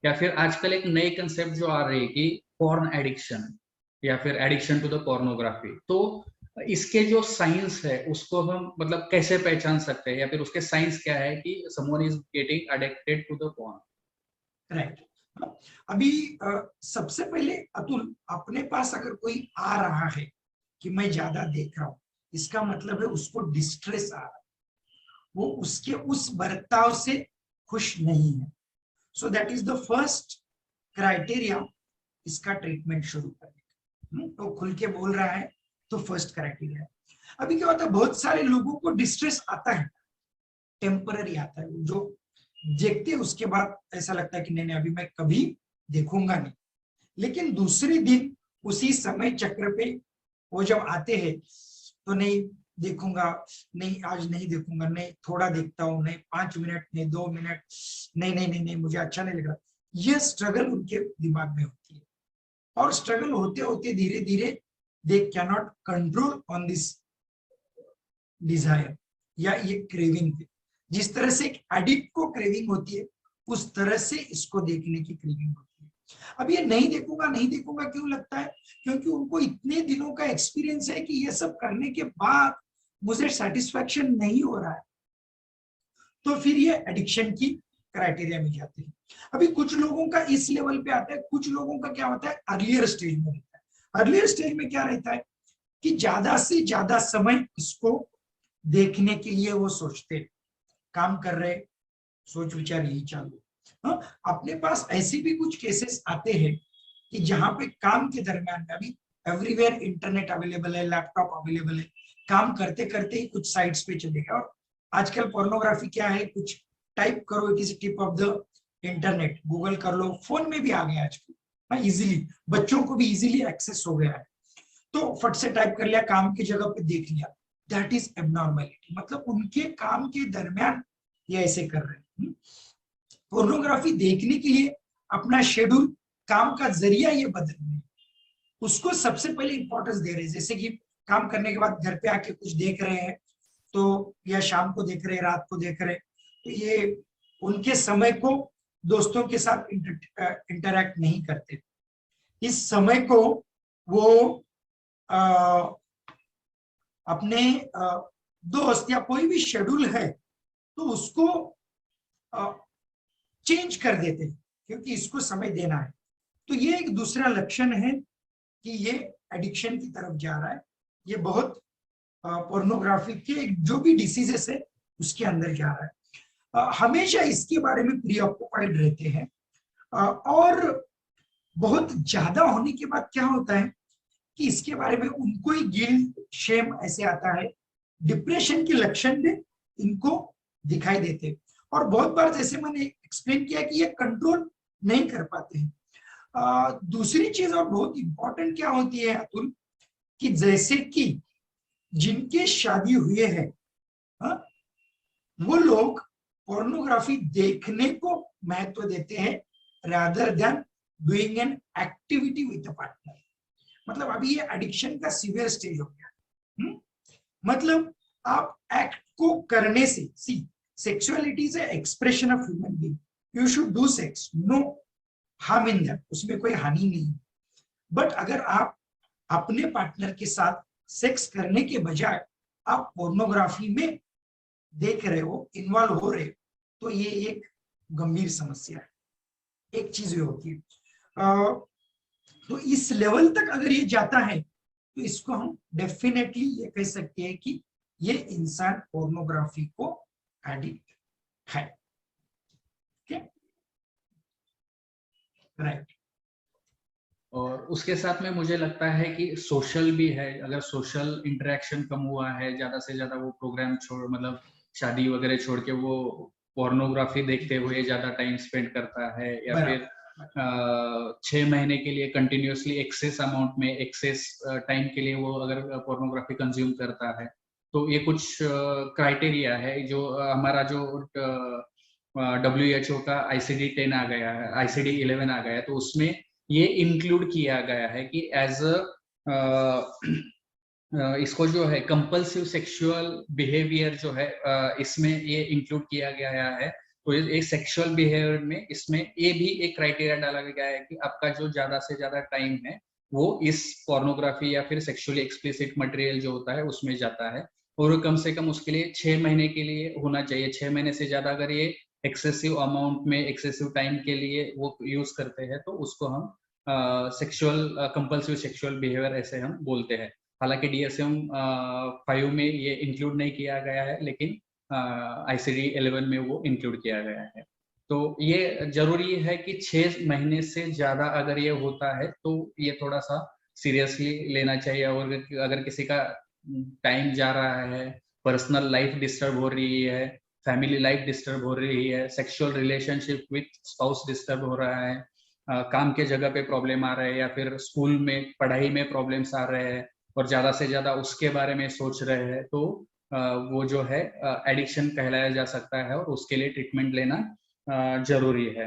या फिर आजकल एक नई कंसेप्ट जो आ रही है कि पॉर्न एडिक्शन या फिर एडिक्शन टू द पोर्नोग्राफी, तो इसके जो साइंस है उसको हम मतलब कैसे पहचान सकते हैं, या फिर उसके साइंस क्या है कि someone is getting addicted to the porn? Right. अभी सबसे पहले अतुल, अपने पास अगर कोई आ रहा है कि मैं ज्यादा देख रहा हूं, इसका मतलब है उसको डिस्ट्रेस आ रहा है, वो उसके उस बर्ताव से खुश नहीं है। So that is the first criteria इसका ट्रीटमेंट शुरू करने का। तो खुल के बोल रहा है तो फर्स्ट क्राइटेरिया है। अभी क्या होता है, बहुत सारे लोगों को डिस्ट्रेस आता है, टेम्पररी आता है, जो देखते उसके बाद ऐसा लगता है कि नहीं नहीं अभी मैं कभी देखूंगा नहीं, लेकिन दूसरे दिन उसी समय चक्र पे वो जब आते हैं तो नहीं देखूंगा, नहीं आज नहीं देखूंगा, नहीं थोड़ा देखता हूँ, नहीं 5 मिनट, नहीं 2 मिनट, नहीं नहीं नहीं नहीं मुझे अच्छा नहीं लग रहा। यह स्ट्रगल उनके दिमाग में होती है, और स्ट्रगल होते होते धीरे धीरे they can not control on this desire या ये क्रेविंग पे। जिस तरह से एक एडिक्ट को क्रेविंग होती है, उस तरह से इसको देखने की क्रेविंग होती है। अब ये नहीं देखूंगा नहीं देखूंगा क्यों लगता है, क्योंकि उनको इतने दिनों का एक्सपीरियंस है कि ये सब करने के बाद मुझे सेटिस्फैक्शन नहीं हो रहा है, तो फिर ये एडिक्शन की क्राइटेरिया में जाते हैं। अभी कुछ लोगों का इस लेवल पे आता है, कुछ लोगों का क्या होता है अर्लियर स्टेज में रहता है। अर्लियर स्टेज में क्या रहता है कि ज्यादा से ज्यादा समय इसको देखने के लिए वो सोचते, काम कर रहे, सोच विचार यही चालू। हाँ, अपने पास ऐसे भी कुछ केसेस आते हैं कि जहां पे काम के दरमियान में, अभी एवरीवेयर इंटरनेट अवेलेबल है, लैपटॉप अवेलेबल है, काम करते करते ही कुछ साइट्स पे चलेगा। और आजकल पोर्नोग्राफी क्या है, कुछ टाइप करो किसी tip of the internet, Google कर लो, फोन में भी आ गया आजकल। हाँ, इजीली बच्चों को भी इजीली एक्सेस हो गया है, तो फट से टाइप कर लिया, काम की जगह पे देख लिया। दैट इज एबनॉर्मलिटी, मतलब उनके काम के दरमियान ये ऐसे कर रहे हैं। पोर्नोग्राफी देखने के लिए अपना शेड्यूल, काम का जरिया ये बदल रहे हैं, उसको सबसे पहले इंपॉर्टेंस दे रहे हैं। जैसे कि काम करने के बाद घर पे आके कुछ देख रहे हैं, तो या शाम को देख रहे हैं, रात को देख रहे हैं, तो ये उनके समय को दोस्तों के साथ इंटरैक्ट नहीं करते। इस समय को वो अपने दोस्त या कोई भी शेड्यूल है तो उसको चेंज कर देते हैं, क्योंकि इसको समय देना है। तो ये एक दूसरा लक्षण है कि ये एडिक्शन की तरफ जा रहा है। ये बहुत पोर्नोग्राफी के जो भी डिसीजेस है उसके अंदर जा रहा है। हमेशा इसके बारे में प्रीऑक्युपाइड रहते हैं। और बहुत ज्यादा होने के बाद क्या होता है कि इसके बारे में उनको ही गिल्ट, शेम ऐसे आता है, डिप्रेशन के लक्षण भी इनको दिखाई देते हैं। और बहुत बार जैसे मैंने एक्सप्लेन किया कि ये कंट्रोल नहीं कर पाते हैं। दूसरी चीज और बहुत इंपॉर्टेंट क्या होती है अतुल, कि जैसे कि जिनके शादी हुए हैं, वो लोग पोर्नोग्राफी देखने को महत्व देते हैं rather than doing an activity with a partner. मतलब अभी ये एडिक्शन का सीवियर स्टेज हो गया। मतलब आप एक्ट को करने से, see sexuality is expression of human being, you should do sex, no harm in that, उसमें कोई हानि नहीं। बट अगर आप अपने पार्टनर के साथ सेक्स करने के बजाय आप पोर्नोग्राफी में देख रहे हो, इन्वॉल्व हो रहे हो, तो ये एक गंभीर समस्या है, एक चीज ये होती है। तो इस लेवल तक अगर ये जाता है तो इसको हम डेफिनेटली ये कह सकते हैं कि ये इंसान पोर्नोग्राफी को एडिक्ट है। राइट। और उसके साथ में मुझे लगता है कि सोशल भी है। अगर सोशल इंटरेक्शन कम हुआ है, ज्यादा से ज्यादा वो प्रोग्राम छोड़, मतलब शादी वगैरह छोड़ के वो पोर्नोग्राफी देखते हुए ज्यादा टाइम स्पेंड करता है, या फिर 6 महीने के लिए कंटिन्यूअसली एक्सेस अमाउंट में, एक्सेस टाइम के लिए वो अगर पोर्नोग्राफी कंज्यूम करता है, तो ये कुछ क्राइटेरिया है जो हमारा जो WHO का ICD-10 आ गया है, ICD-11 आ गया है, तो उसमें ये इंक्लूड किया गया है कि एज इसको जो है कंपल्सिव सेक्सुअल बिहेवियर जो है, इसमें ये इंक्लूड किया गया है तो एक सेक्सुअल बिहेवियर में इसमें ये भी एक क्राइटेरिया डाला गया है कि आपका जो ज्यादा से ज्यादा टाइम है वो इस पोर्नोग्राफी या फिर सेक्सुअली एक्सप्लिसिट मटेरियल जो होता है उसमें जाता है, और कम से कम उसके लिए 6 महीने के लिए होना चाहिए। 6 महीने से ज्यादा अगर ये एक्सेसिव अमाउंट में एक्सेसिव टाइम के लिए वो यूज करते हैं तो उसको हम सेक्सुअल कंपल्सिव सेक्सुअल बिहेवियर ऐसे हम बोलते हैं। हालांकि DSM 5 में ये इंक्लूड नहीं किया गया है, लेकिन ICD 11 में वो इंक्लूड किया गया है। तो ये जरूरी है कि 6 महीने से ज्यादा अगर ये होता है तो ये थोड़ा सा सीरियसली लेना चाहिए। और अगर किसी का टाइम जा रहा है, पर्सनल लाइफ डिस्टर्ब हो रही है, फैमिली लाइफ डिस्टर्ब हो रही है, sexual relationship with spouse disturb हो रहा है, काम के जगह पे प्रॉब्लम आ रहे हैं, या फिर स्कूल में पढ़ाई में प्रॉब्लम्स आ रहे हैं और ज्यादा से ज्यादा उसके बारे में सोच रहे हैं, तो वो जो है एडिक्शन कहलाया जा सकता है और उसके लिए ट्रीटमेंट लेना जरूरी है।